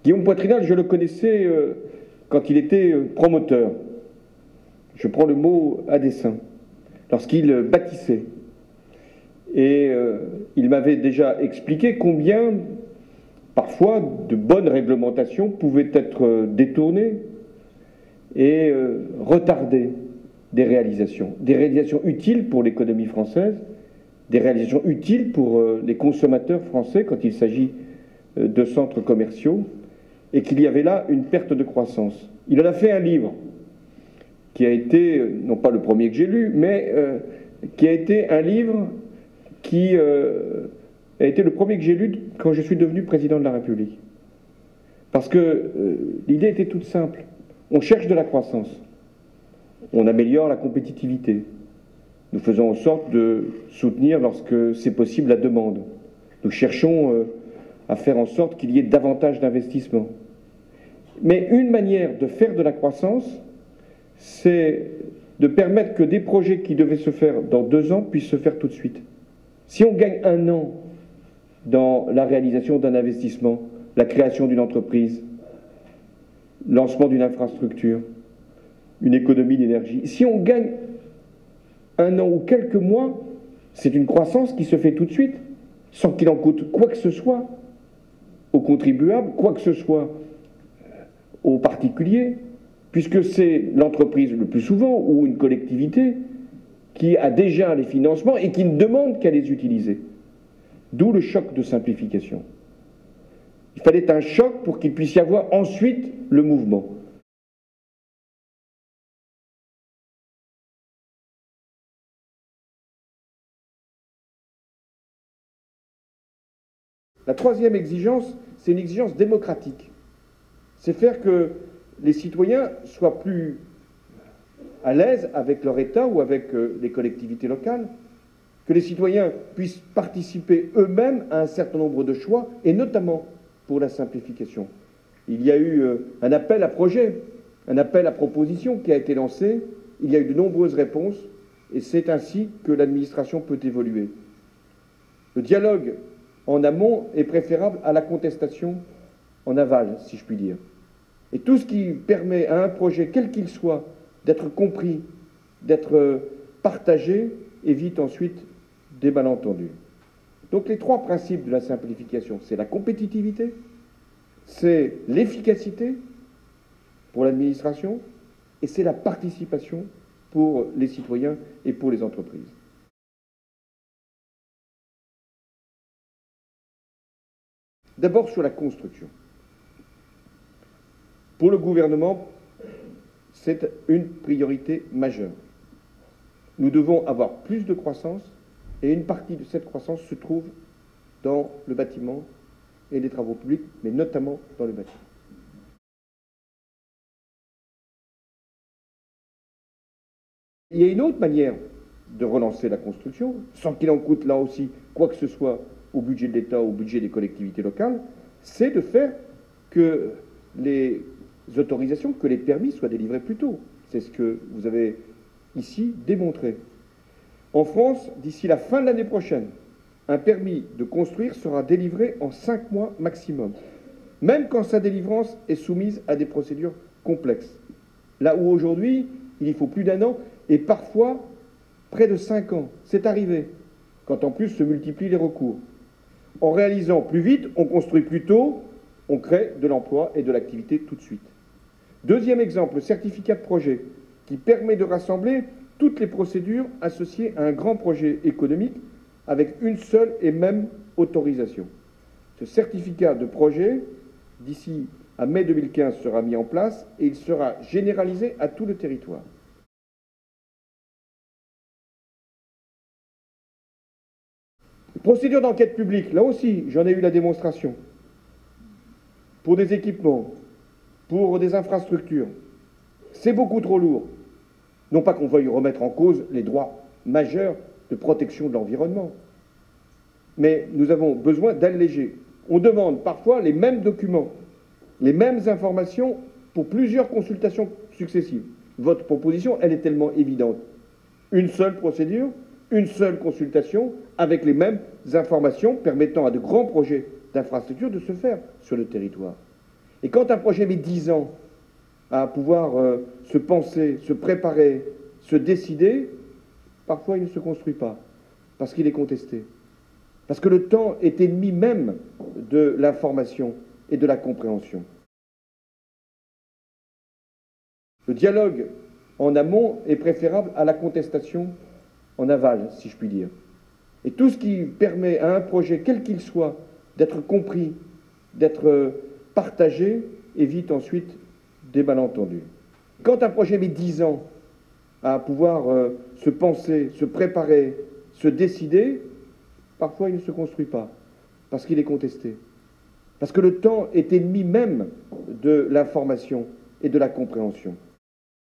Guillaume Poitrinal, je le connaissais quand il était promoteur. Je prends le mot à dessein. Lorsqu'il bâtissait. Et il m'avait déjà expliqué combien, parfois, de bonnes réglementations pouvaient être détournées et retarder des réalisations utiles pour l'économie française, des réalisations utiles pour les consommateurs français quand il s'agit de centres commerciaux, et qu'il y avait là une perte de croissance. Il en a fait un livre qui a été, non pas le premier que j'ai lu, mais qui a été un livre qui a été le premier que j'ai lu quand je suis devenu président de la République. Parce que l'idée était toute simple. On cherche de la croissance. On améliore la compétitivité. Nous faisons en sorte de soutenir, lorsque c'est possible, la demande. Nous cherchons à faire en sorte qu'il y ait davantage d'investissements. Mais une manière de faire de la croissance, c'est de permettre que des projets qui devaient se faire dans 2 ans puissent se faire tout de suite. Si on gagne 1 an dans la réalisation d'un investissement, la création d'une entreprise, le lancement d'une infrastructure, une économie d'énergie, si on gagne 1 an ou quelques mois, c'est une croissance qui se fait tout de suite, sans qu'il en coûte quoi que ce soit aux contribuables, quoi que ce soit aux particuliers, puisque c'est l'entreprise le plus souvent ou une collectivité qui a déjà les financements et qui ne demande qu'à les utiliser. D'où le choc de simplification. Il fallait un choc pour qu'il puisse y avoir ensuite le mouvement. La troisième exigence, c'est une exigence démocratique. C'est faire que les citoyens soient plus à l'aise avec leur État ou avec les collectivités locales, que les citoyens puissent participer eux-mêmes à un certain nombre de choix, et notamment pour la simplification. Il y a eu un appel à projet, un appel à proposition qui a été lancé, il y a eu de nombreuses réponses, et c'est ainsi que l'administration peut évoluer. Le dialogue en amont est préférable à la contestation en aval, si je puis dire. Et tout ce qui permet à un projet, quel qu'il soit, d'être compris, d'être partagé, évite ensuite des malentendus. Donc les 3 principes de la simplification, c'est la compétitivité, c'est l'efficacité pour l'administration, et c'est la participation pour les citoyens et pour les entreprises. D'abord sur la construction. Pour le gouvernement, c'est une priorité majeure. Nous devons avoir plus de croissance et une partie de cette croissance se trouve dans le bâtiment et les travaux publics, mais notamment dans le bâtiment. Il y a une autre manière de relancer la construction, sans qu'il en coûte là aussi quoi que ce soit au budget de l'État ou au budget des collectivités locales, c'est de faire que les autorisations, que les permis soient délivrés plus tôt. C'est ce que vous avez ici démontré. En France, d'ici la fin de l'année prochaine, un permis de construire sera délivré en 5 mois maximum, même quand sa délivrance est soumise à des procédures complexes. Là où aujourd'hui, il y faut plus d'1 an et parfois près de 5 ans. C'est arrivé, quand en plus se multiplient les recours. En réalisant plus vite, on construit plus tôt, on crée de l'emploi et de l'activité tout de suite. Deuxième exemple, le certificat de projet, qui permet de rassembler toutes les procédures associées à un grand projet économique avec une seule et même autorisation. Ce certificat de projet, d'ici à mai 2015, sera mis en place et il sera généralisé à tout le territoire. Procédure d'enquête publique, là aussi, j'en ai eu la démonstration. Pour des équipements, pour des infrastructures, c'est beaucoup trop lourd. Non pas qu'on veuille remettre en cause les droits majeurs de protection de l'environnement, mais nous avons besoin d'alléger. On demande parfois les mêmes documents, les mêmes informations pour plusieurs consultations successives. Votre proposition, elle est tellement évidente. Une seule procédure, une seule consultation, avec les mêmes informations permettant à de grands projets d'infrastructure de se faire sur le territoire. Et quand un projet met 10 ans à pouvoir se penser, se préparer, se décider, parfois il ne se construit pas, parce qu'il est contesté. Parce que le temps est ennemi même de l'information et de la compréhension. Le dialogue en amont est préférable à la contestation en aval, si je puis dire. Et tout ce qui permet à un projet, quel qu'il soit, d'être compris, d'être partagé, évite ensuite des malentendus. Quand un projet met 10 ans à pouvoir se penser, se préparer, se décider, parfois il ne se construit pas, parce qu'il est contesté. Parce que le temps est ennemi même de l'information et de la compréhension.